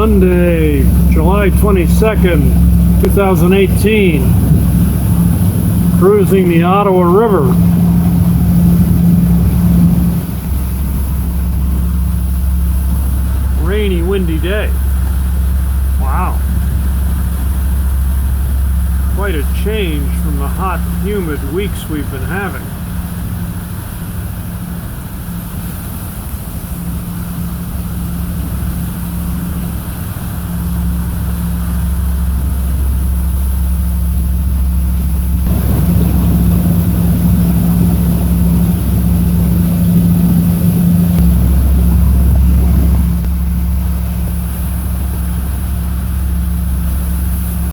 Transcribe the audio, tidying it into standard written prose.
Monday, July 22nd, 2018. Cruising the Ottawa River. Rainy, windy day. Wow. Quite a change from the hot, humid weeks we've been having.